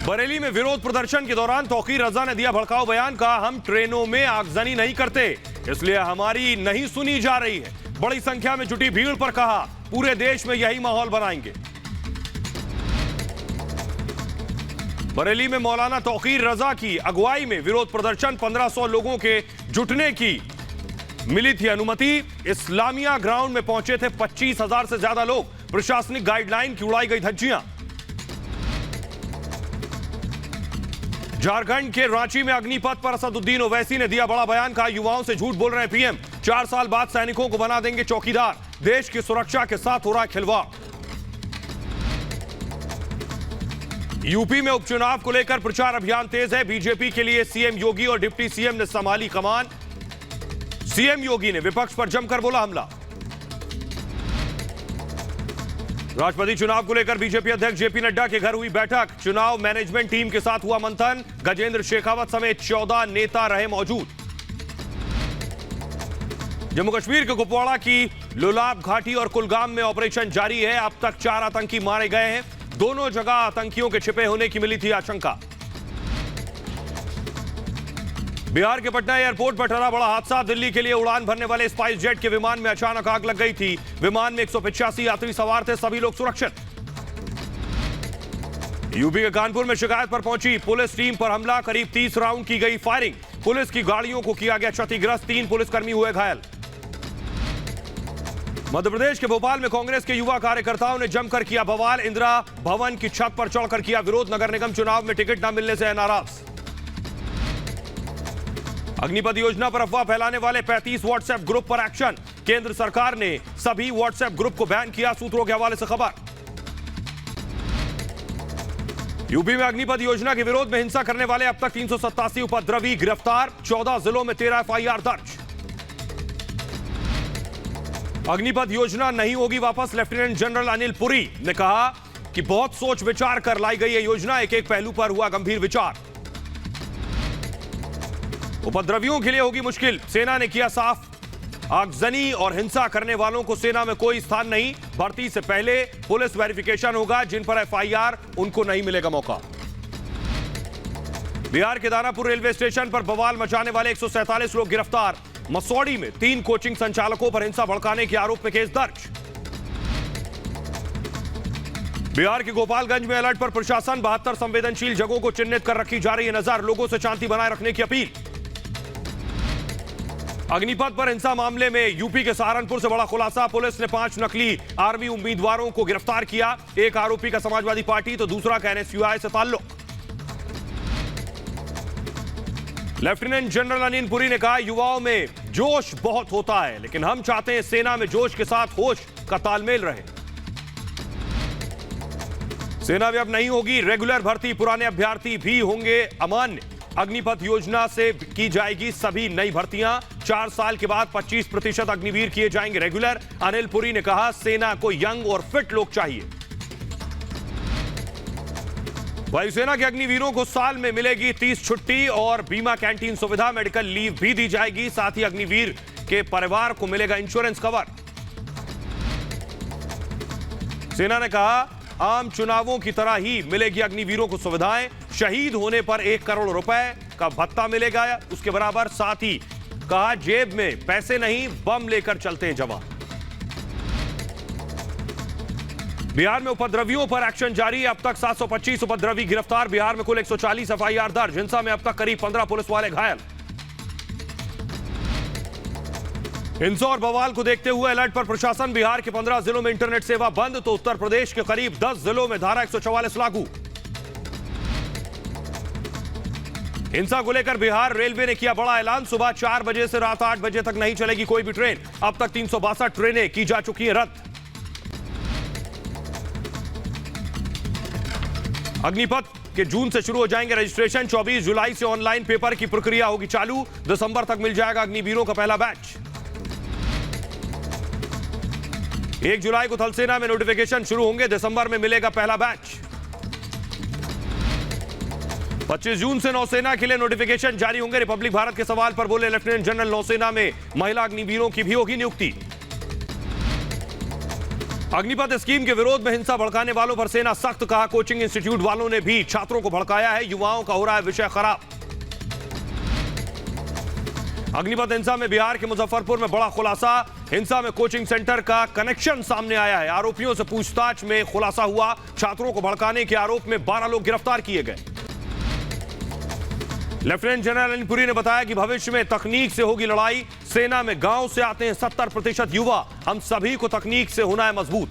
बरेली में विरोध प्रदर्शन के दौरान तौकीर रजा ने दिया भड़काऊ बयान। कहा, हम ट्रेनों में आगजनी नहीं करते, इसलिए हमारी नहीं सुनी जा रही है। बड़ी संख्या में जुटी भीड़ पर कहा, पूरे देश में यही माहौल बनाएंगे। बरेली में मौलाना तौकीर रजा की अगुवाई में विरोध प्रदर्शन, 1500 लोगों के जुटने की मिली थी अनुमति। इस्लामिया ग्राउंड में पहुंचे थे 25,000 से ज्यादा लोग। प्रशासनिक गाइडलाइन की उड़ाई गई धज्जियां। झारखंड के रांची में अग्निपथ पर असदुद्दीन ओवैसी ने दिया बड़ा बयान। कहा, युवाओं से झूठ बोल रहे हैं पीएम, 4 साल बाद सैनिकों को बना देंगे चौकीदार। देश की सुरक्षा के साथ हो रहा है खिलवाड़। यूपी में उपचुनाव को लेकर प्रचार अभियान तेज है। बीजेपी के लिए सीएम योगी और डिप्टी सीएम ने संभाली कमान। सीएम योगी ने विपक्ष पर जमकर बोला हमला। राष्ट्रपति चुनाव को लेकर बीजेपी अध्यक्ष जेपी नड्डा के घर हुई बैठक। चुनाव मैनेजमेंट टीम के साथ हुआ मंथन। गजेंद्र शेखावत समेत 14 नेता रहे मौजूद। जम्मू कश्मीर के कुपवाड़ा की लुलाब घाटी और कुलगाम में ऑपरेशन जारी है। अब तक 4 आतंकी मारे गए हैं। दोनों जगह आतंकियों के छिपे होने की मिली थी आशंका। बिहार के पटना एयरपोर्ट पर ठहरा बड़ा हादसा। दिल्ली के लिए उड़ान भरने वाले स्पाइस जेट के विमान में अचानक आग लग गई थी। विमान में 185 यात्री सवार थे, सभी लोग सुरक्षित। यूपी के कानपुर में शिकायत पर पहुंची पुलिस टीम पर हमला। करीब 30 राउंड की गई फायरिंग। पुलिस की गाड़ियों को किया गया क्षतिग्रस्त। 3 पुलिसकर्मी हुए घायल। मध्य प्रदेश के भोपाल में कांग्रेस के युवा कार्यकर्ताओं ने जमकर किया बवाल। इंदिरा भवन की छत पर चढ़कर किया विरोध। नगर निगम चुनाव में टिकट न मिलने से नाराज। अग्निपथ योजना पर अफवाह फैलाने वाले 35 व्हाट्सएप ग्रुप पर एक्शन। केंद्र सरकार ने सभी व्हाट्सएप ग्रुप को बैन किया। सूत्रों के हवाले से खबर। यूपी में अग्निपथ योजना के विरोध में हिंसा करने वाले अब तक 387 उपद्रवी गिरफ्तार। 14 जिलों में 13 एफआईआर दर्ज। अग्निपथ योजना नहीं होगी वापस। लेफ्टिनेंट जनरल अनिल पुरी ने कहा कि बहुत सोच विचार कर लाई गई है योजना। एक एक पहलू पर हुआ गंभीर विचार। उपद्रवियों के लिए होगी मुश्किल। सेना ने किया साफ, आगजनी और हिंसा करने वालों को सेना में कोई स्थान नहीं। भर्ती से पहले पुलिस वेरिफिकेशन होगा। जिन पर एफआईआर, उनको नहीं मिलेगा मौका। बिहार के दानापुर रेलवे स्टेशन पर बवाल मचाने वाले 147 लोग गिरफ्तार। मसौड़ी में 3 कोचिंग संचालकों पर हिंसा भड़काने के आरोप में केस दर्ज। बिहार के गोपालगंज में अलर्ट पर प्रशासन। 72 संवेदनशील जगहों को चिन्हित कर रखी जा रही है नजर। लोगों से शांति बनाए रखने की अपील। अग्निपथ पर हिंसा मामले में यूपी के सहारनपुर से बड़ा खुलासा। पुलिस ने 5 नकली आर्मी उम्मीदवारों को गिरफ्तार किया। एक आरोपी का समाजवादी पार्टी तो दूसरा का एनएसयूआई से ताल्लुक। लेफ्टिनेंट जनरल अनिल पुरी ने कहा, युवाओं में जोश बहुत होता है, लेकिन हम चाहते हैं सेना में जोश के साथ होश का तालमेल रहे। सेना में अब नहीं होगी रेगुलर भर्ती। पुराने अभ्यर्थी भी होंगे अमान्य। अग्निपथ योजना से की जाएगी सभी नई भर्तियां। 4 साल के बाद 25% अग्निवीर किए जाएंगे रेगुलर। अनिल पुरी ने कहा, सेना को यंग और फिट लोग चाहिए। वायुसेना के अग्निवीरों को साल में मिलेगी 30 छुट्टी और बीमा कैंटीन सुविधा। मेडिकल लीव भी दी जाएगी। साथ ही अग्निवीर के परिवार को मिलेगा इंश्योरेंस कवर। सेना ने कहा, आम चुनावों की तरह ही मिलेगी अग्निवीरों को सुविधाएं। शहीद होने पर 1 करोड़ रुपए का भत्ता मिलेगा उसके बराबर। साथ ही कहा, जेब में पैसे नहीं, बम लेकर चलते हैं जवान। बिहार में उपद्रवियों पर एक्शन जारी। अब तक 725 उपद्रवी गिरफ्तार। बिहार में कुल 140 एफआईआर दर्ज। हिंसा में अब तक करीब 15 पुलिस वाले घायल। हिंसा और बवाल को देखते हुए अलर्ट पर प्रशासन। बिहार के 15 जिलों में इंटरनेट सेवा बंद तो उत्तर प्रदेश के करीब 10 जिलों में धारा 144 लागू। हिंसा को लेकर बिहार रेलवे ने किया बड़ा ऐलान। सुबह 4 बजे से रात 8 बजे तक नहीं चलेगी कोई भी ट्रेन। अब तक 362 ट्रेनें की जा चुकी हैं रद्द। अग्निपथ के जून से शुरू हो जाएंगे रजिस्ट्रेशन। 24 जुलाई से ऑनलाइन पेपर की प्रक्रिया होगी चालू। दिसंबर तक मिल जाएगा अग्निवीरों का पहला बैच। 1 जुलाई को थल सेना में नोटिफिकेशन शुरू होंगे। दिसंबर में मिलेगा पहला बैच। 25 जून से नौसेना के लिए नोटिफिकेशन जारी होंगे। रिपब्लिक भारत के सवाल पर बोले लेफ्टिनेंट जनरल, नौसेना में महिला अग्निवीरों की भी होगी नियुक्ति। अग्निपथ स्कीम के विरोध में हिंसा भड़काने वालों पर सेना सख्त, कहा कोचिंग इंस्टीट्यूट वालों ने भी छात्रों को भड़काया है, युवाओं का हो रहा है विषय खराब। अग्निपथ हिंसा में बिहार के मुजफ्फरपुर में बड़ा खुलासा, हिंसा में कोचिंग सेंटर का कनेक्शन सामने आया है। आरोपियों से पूछताछ में खुलासा हुआ, छात्रों को भड़काने के आरोप में 12 लोग गिरफ्तार किए गए। लेफ्टिनेंट जनरल अनिलपुरी ने बताया कि भविष्य में तकनीक से होगी लड़ाई, सेना में गांव से आते हैं 70% युवा, हम सभी को तकनीक से होना है मजबूत।